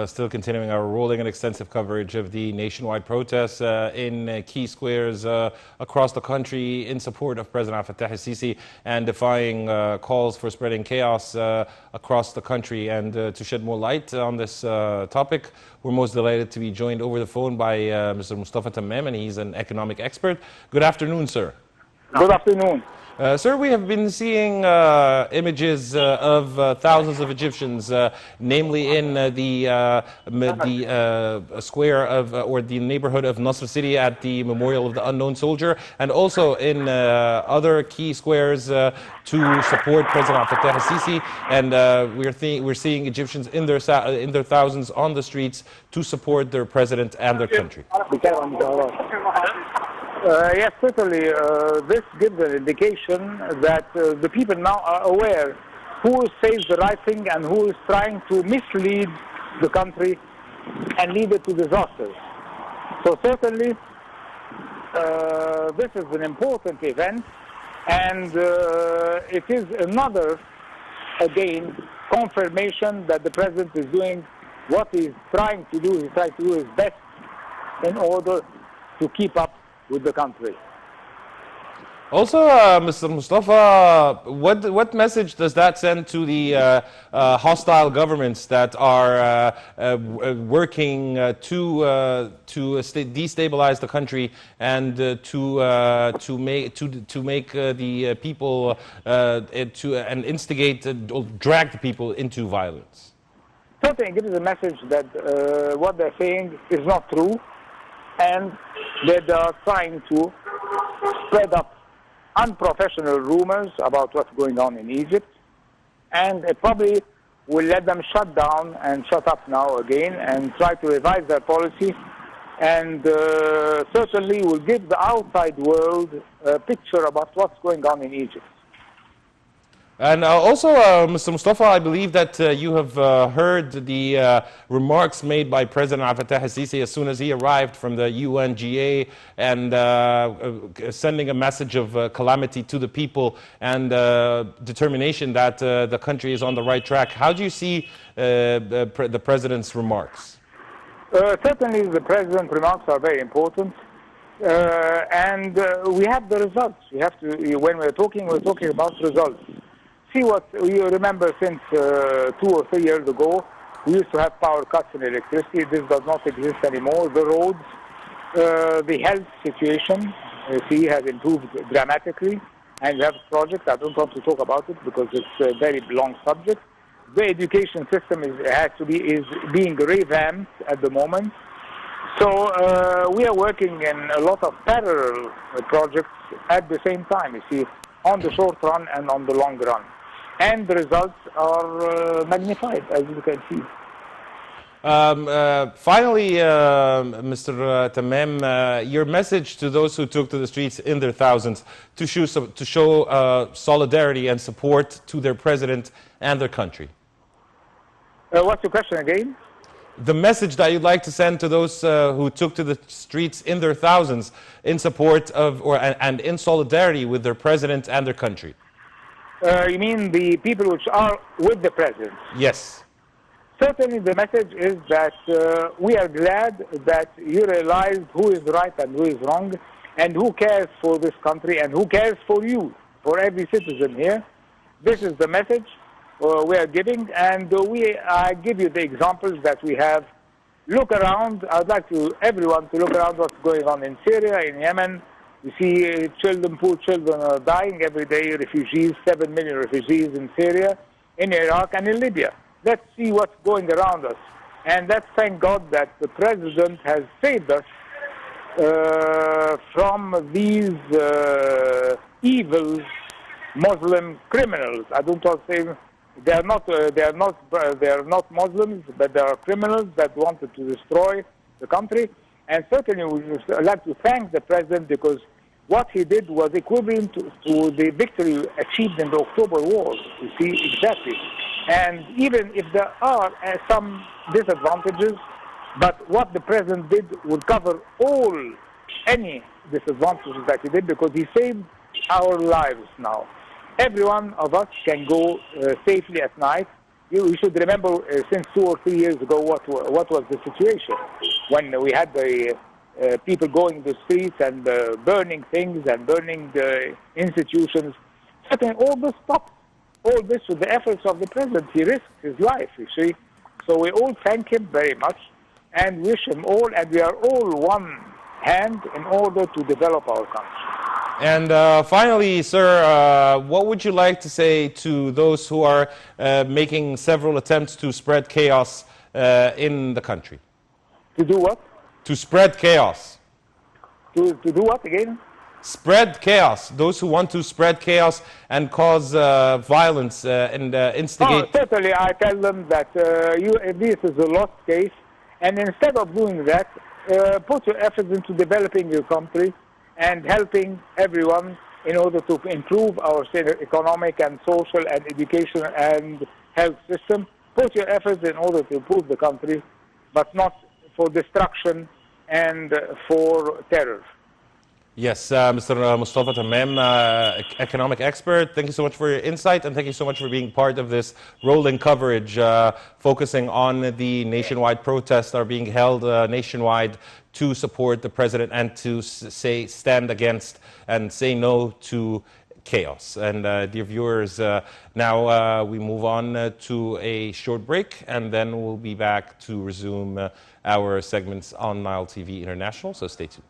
Still continuing our rolling and extensive coverage of the nationwide protests in key squares across the country in support of President Fattah al-Sisi and defying calls for spreading chaos across the country. And to shed more light on this topic, we're most delighted to be joined over the phone by Mr. Mostafa Tamam, and he's an economic expert. Good afternoon, sir. Good afternoon. Sir, we have been seeing images of thousands of Egyptians, namely in the square of, or the neighborhood of Nasr City at the Memorial of the Unknown Soldier, and also in other key squares to support President Fattah al-Sisi. And we're seeing Egyptians in their thousands on the streets to support their president and their country. Yes, certainly. This gives an indication that the people now are aware who says the right thing and who is trying to mislead the country and lead it to disasters. So certainly, this is an important event, and it is another, again, confirmation that the president is doing what he's trying to do. He's trying to do his best in order to keep up with the country. Also, Mr. Mostafa, what message does that send to the hostile governments that are working to destabilize the country and to make the people and instigate drag the people into violence? Certainly, it gives a message that what they're saying is not true, and that they are trying to spread up unprofessional rumors about what's going on in Egypt, and it probably will let them shut down and shut up now again and try to revise their policy, and certainly will give the outside world a picture about what's going on in Egypt. And also, Mr. Mostafa, I believe that you have heard the remarks made by President Fattah al-Sisi as soon as he arrived from the UNGA, and sending a message of calamity to the people and determination that the country is on the right track. How do you see the President's remarks? Certainly, the President's remarks are very important. And we have the results. We have to, when we're talking about results. See what you remember since 2 or 3 years ago, we used to have power cuts in electricity. This does not exist anymore. The roads, the health situation, you see, has improved dramatically. And we have projects. I don't want to talk about it because it's a very long subject. The education system is being revamped at the moment. So we are working in a lot of parallel projects at the same time, you see, on the short run and on the long run. And the results are magnified, as you can see. Finally, Mr. Tamam, your message to those who took to the streets in their thousands to show solidarity and support to their president and their country. What's your question again? The message that you'd like to send to those who took to the streets in their thousands in support of and in solidarity with their president and their country. You mean the people which are with the president? Yes. Certainly the message is that we are glad that you realize who is right and who is wrong, and who cares for this country and who cares for you, for every citizen here. This is the message we are giving, and I give you the examples that we have. Look around. I'd like everyone to look around what's going on in Syria, in Yemen. You see poor children are dying every day, refugees, 7 million refugees in Syria, in Iraq, and in Libya. Let's see what's going around us. And let's thank God that the President has saved us from these evil Muslim criminals. I don't want to say they are not Muslims, but they are criminals that wanted to destroy the country. And certainly we would like to thank the President, because what he did was equivalent to the victory achieved in the October War, you see, exactly. And even if there are some disadvantages, but what the President did would cover any disadvantages that he did, because he saved our lives now. Every one of us can go safely at night You should remember since 2 or 3 years ago what was the situation when we had the people going to the streets and burning things and burning institutions. Certainly all this stopped. All this with the efforts of the president. He risked his life, you see. So we all thank him very much and wish him all, and we are all one hand in order to develop our country. And finally, sir, what would you like to say to those who are making several attempts to spread chaos in the country? To do what? To spread chaos. To do what again? Spread chaos. Those who want to spread chaos and cause violence and instigate. Certainly, I tell them that this is a lost case, and instead of doing that, put your efforts into developing your country and helping everyone in order to improve our economic and social and education and health system. Put your efforts in order to improve the country, but not for destruction and for terror. Yes, Mr. Mostafa Tamam, economic expert, thank you so much for your insight, and thank you so much for being part of this rolling coverage focusing on the nationwide protests that are being held nationwide to support the president and to stand against and say no to chaos. And dear viewers, now we move on to a short break, and then we'll be back to resume our segments on Nile TV International, so stay tuned.